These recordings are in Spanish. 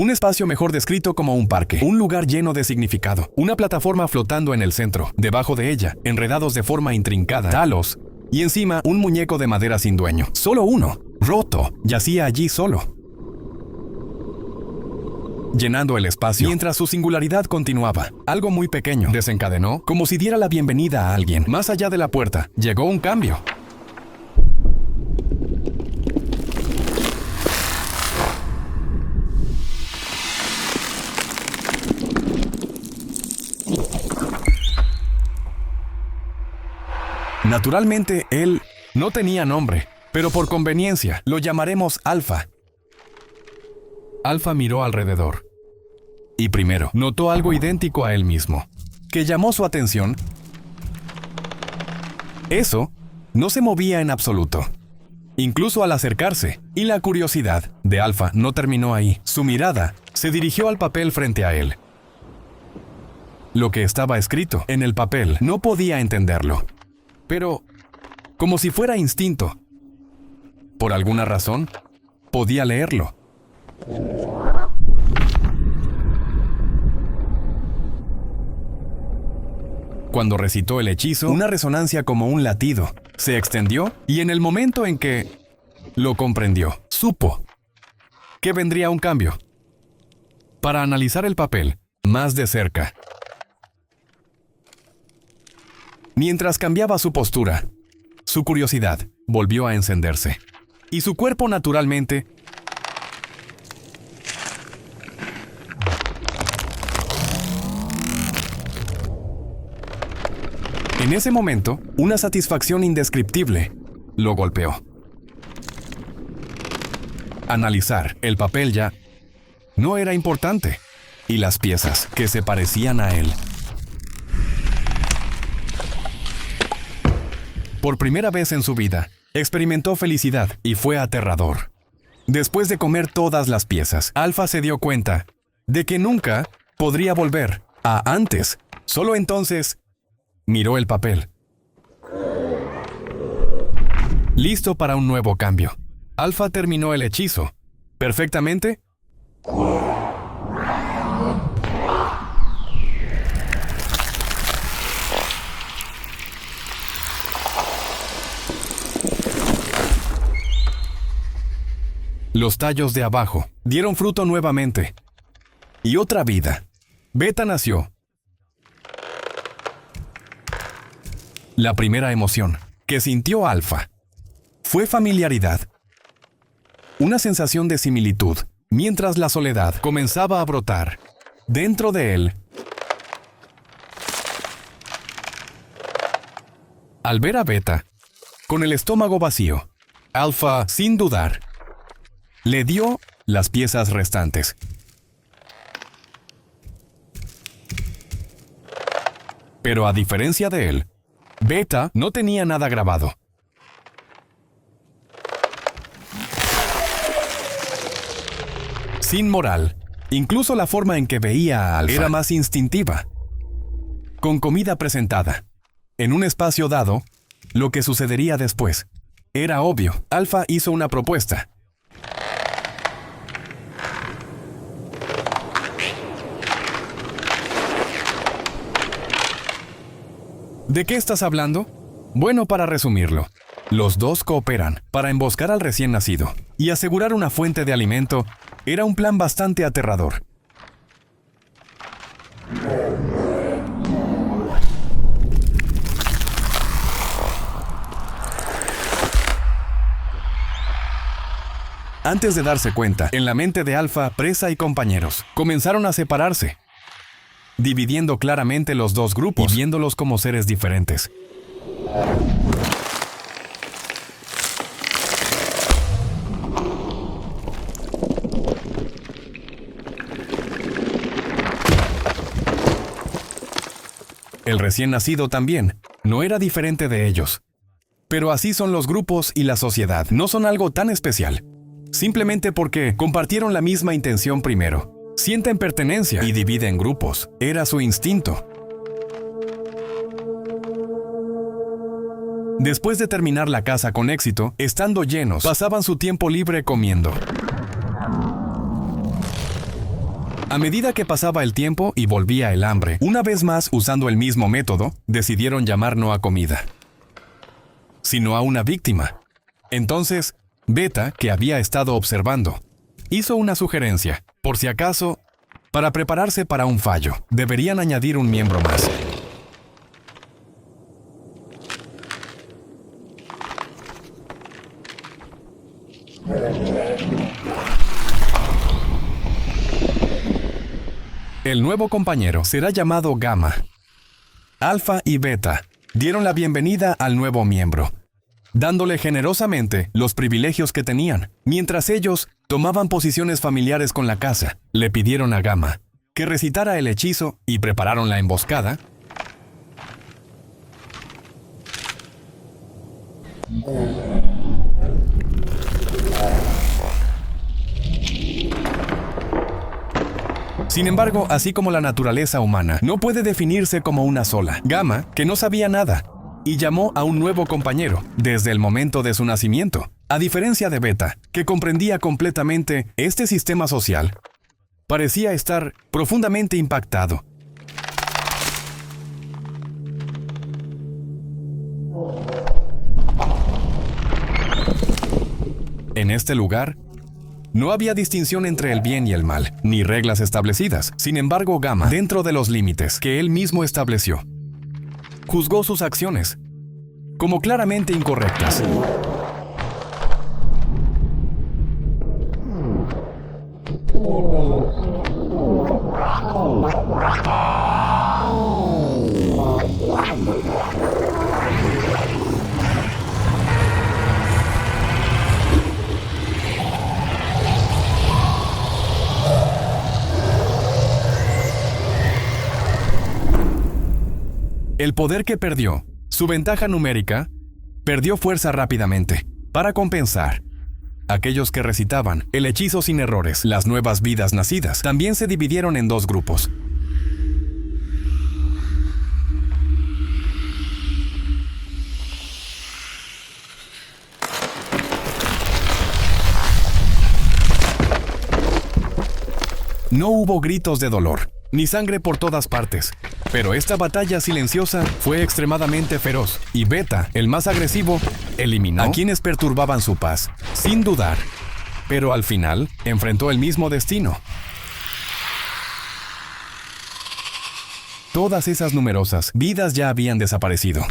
Un espacio mejor descrito como un parque, un lugar lleno de significado, una plataforma flotando en el centro, debajo de ella, enredados de forma intrincada, talos, y encima un muñeco de madera sin dueño. Solo uno, roto, yacía allí solo, llenando el espacio, mientras su singularidad continuaba. Algo muy pequeño desencadenó, como si diera la bienvenida a alguien. Más allá de la puerta, llegó un cambio. Naturalmente, él no tenía nombre, pero por conveniencia lo llamaremos Alfa. Alfa miró alrededor y primero notó algo idéntico a él mismo, que llamó su atención. Eso no se movía en absoluto, incluso al acercarse, y la curiosidad de Alfa no terminó ahí. Su mirada se dirigió al papel frente a él. Lo que estaba escrito en el papel no podía entenderlo, pero, como si fuera instinto, por alguna razón, podía leerlo. Cuando recitó el hechizo, una resonancia como un latido se extendió, y en el momento en que lo comprendió, supo que vendría un cambio. Para analizar el papel más de cerca, mientras cambiaba su postura, su curiosidad volvió a encenderse, y su cuerpo naturalmente en ese momento, una satisfacción indescriptible lo golpeó. Analizar el papel ya no era importante, y las piezas que se parecían a él. Por primera vez en su vida, experimentó felicidad y fue aterrador. Después de comer todas las piezas, Alfa se dio cuenta de que nunca podría volver a antes. Solo entonces miró el papel, listo para un nuevo cambio. Alfa terminó el hechizo perfectamente. Los tallos de abajo dieron fruto nuevamente, y otra vida. Beta nació. La primera emoción que sintió Alfa fue familiaridad, una sensación de similitud, mientras la soledad comenzaba a brotar dentro de él. Al ver a Beta con el estómago vacío, Alfa, sin dudar, le dio las piezas restantes. Pero a diferencia de él, Beta no tenía nada grabado. Sin moral, incluso la forma en que veía a Alfa era más instintiva. Con comida presentada, en un espacio dado, lo que sucedería después era obvio. Alfa hizo una propuesta. ¿De qué estás hablando? Bueno, para resumirlo, los dos cooperan para emboscar al recién nacido y asegurar una fuente de alimento. Era un plan bastante aterrador. Antes de darse cuenta, en la mente de Alfa, presa y compañeros comenzaron a separarse, dividiendo claramente los dos grupos y viéndolos como seres diferentes. El recién nacido también no era diferente de ellos. Pero así son los grupos y la sociedad. No son algo tan especial, simplemente porque compartieron la misma intención primero. Sienten pertenencia y dividen grupos. Era su instinto. Después de terminar la caza con éxito, estando llenos, pasaban su tiempo libre comiendo. A medida que pasaba el tiempo y volvía el hambre, una vez más usando el mismo método, decidieron llamar no a comida, sino a una víctima. Entonces, Beta, que había estado observando, hizo una sugerencia. Por si acaso, para prepararse para un fallo, deberían añadir un miembro más. El nuevo compañero será llamado Gamma. Alfa y Beta dieron la bienvenida al nuevo miembro, dándole generosamente los privilegios que tenían. Mientras ellos tomaban posiciones familiares con la casa, le pidieron a Gamma que recitara el hechizo y prepararon la emboscada. Sin embargo, así como la naturaleza humana no puede definirse como una sola, Gamma, que no sabía nada, y llamó a un nuevo compañero desde el momento de su nacimiento. A diferencia de Beta, que comprendía completamente este sistema social, parecía estar profundamente impactado. En este lugar, no había distinción entre el bien y el mal, ni reglas establecidas. Sin embargo, Gamma, dentro de los límites que él mismo estableció, juzgó sus acciones como claramente incorrectas. El poder que perdió, su ventaja numérica, perdió fuerza rápidamente. Para compensar, aquellos que recitaban el hechizo sin errores, las nuevas vidas nacidas, también se dividieron en dos grupos. No hubo gritos de dolor, ni sangre por todas partes, pero esta batalla silenciosa fue extremadamente feroz, y Beta, el más agresivo, eliminó a quienes perturbaban su paz, sin dudar, pero al final enfrentó el mismo destino. Todas esas numerosas vidas ya habían desaparecido,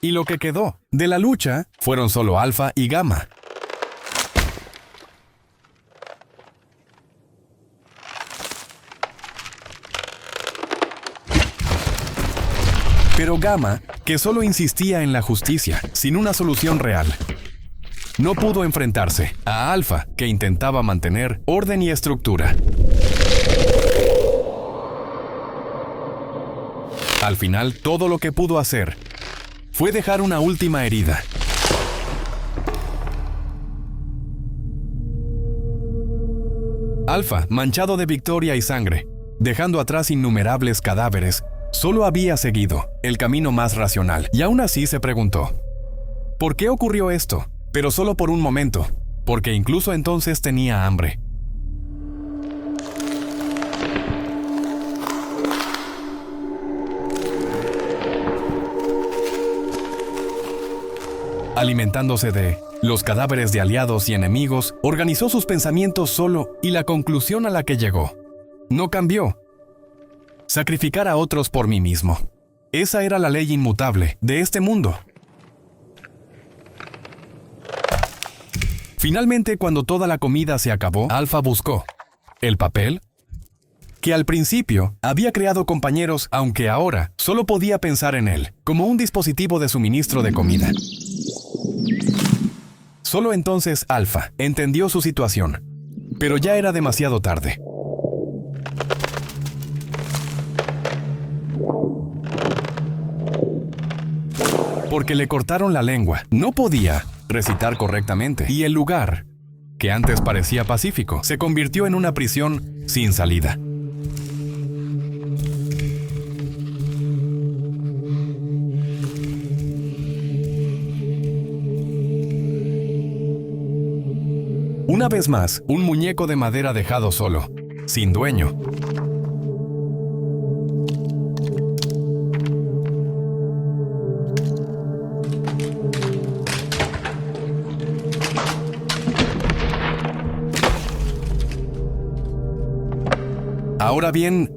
y lo que quedó de la lucha fueron solo Alfa y Gamma. Pero Gamma, que solo insistía en la justicia, sin una solución real, no pudo enfrentarse a Alfa, que intentaba mantener orden y estructura. Al final, todo lo que pudo hacer fue dejar una última herida. Alfa, manchado de victoria y sangre, dejando atrás innumerables cadáveres, solo había seguido el camino más racional, y aún así se preguntó, ¿por qué ocurrió esto? Pero solo por un momento, porque incluso entonces tenía hambre. Alimentándose de los cadáveres de aliados y enemigos, organizó sus pensamientos solo, y la conclusión a la que llegó no cambió. Sacrificar a otros por mí mismo. Esa era la ley inmutable de este mundo. Finalmente, cuando toda la comida se acabó, Alfa buscó el papel, que al principio había creado compañeros, aunque ahora solo podía pensar en él como un dispositivo de suministro de comida. Solo entonces Alfa entendió su situación, pero ya era demasiado tarde. Porque le cortaron la lengua. No podía recitar correctamente. Y el lugar, que antes parecía pacífico, se convirtió en una prisión sin salida. Una vez más, un muñeco de madera dejado solo, sin dueño. Ahora bien,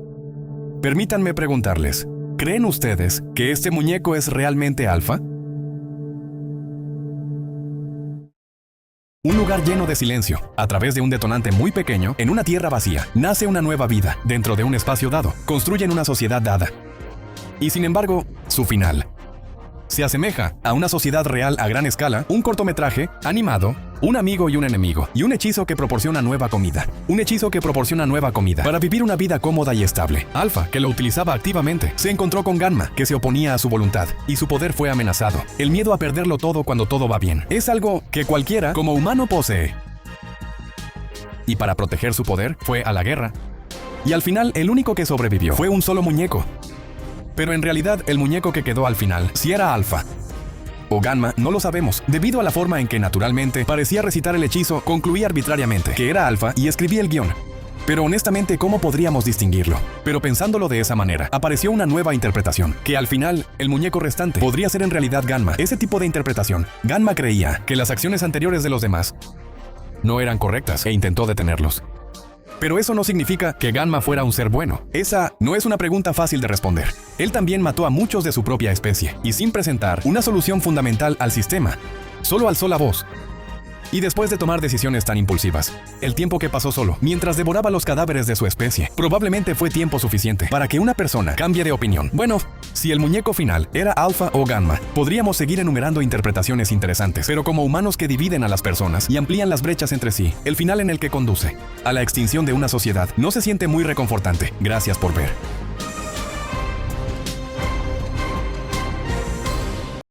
permítanme preguntarles, ¿creen ustedes que este muñeco es realmente Alpha? Un lugar lleno de silencio, a través de un detonante muy pequeño, en una tierra vacía, nace una nueva vida, dentro de un espacio dado, construyen una sociedad dada. Y sin embargo, su final se asemeja a una sociedad real a gran escala, un cortometraje, animado, un amigo y un enemigo, y un hechizo que proporciona nueva comida. Un hechizo que proporciona nueva comida para vivir una vida cómoda y estable. Alpha, que lo utilizaba activamente, se encontró con Gamma, que se oponía a su voluntad, y su poder fue amenazado. El miedo a perderlo todo cuando todo va bien. Es algo que cualquiera, como humano, posee. Y para proteger su poder, fue a la guerra. Y al final, el único que sobrevivió fue un solo muñeco. Pero en realidad, el muñeco que quedó al final, si era Alpha o Gamma, no lo sabemos, debido a la forma en que naturalmente parecía recitar el hechizo, concluí arbitrariamente que era Alpha y escribí el guión. Pero honestamente, ¿cómo podríamos distinguirlo? Pero pensándolo de esa manera, apareció una nueva interpretación, que al final, el muñeco restante podría ser en realidad Gamma. Ese tipo de interpretación, Gamma creía que las acciones anteriores de los demás no eran correctas e intentó detenerlos. Pero eso no significa que Gamma fuera un ser bueno. Esa no es una pregunta fácil de responder. Él también mató a muchos de su propia especie, y sin presentar una solución fundamental al sistema, solo alzó la voz. Y después de tomar decisiones tan impulsivas, el tiempo que pasó solo, mientras devoraba los cadáveres de su especie, probablemente fue tiempo suficiente para que una persona cambie de opinión. Bueno, si el muñeco final era Alpha o Gamma, podríamos seguir enumerando interpretaciones interesantes, pero como humanos que dividen a las personas y amplían las brechas entre sí, el final en el que conduce a la extinción de una sociedad no se siente muy reconfortante. Gracias por ver.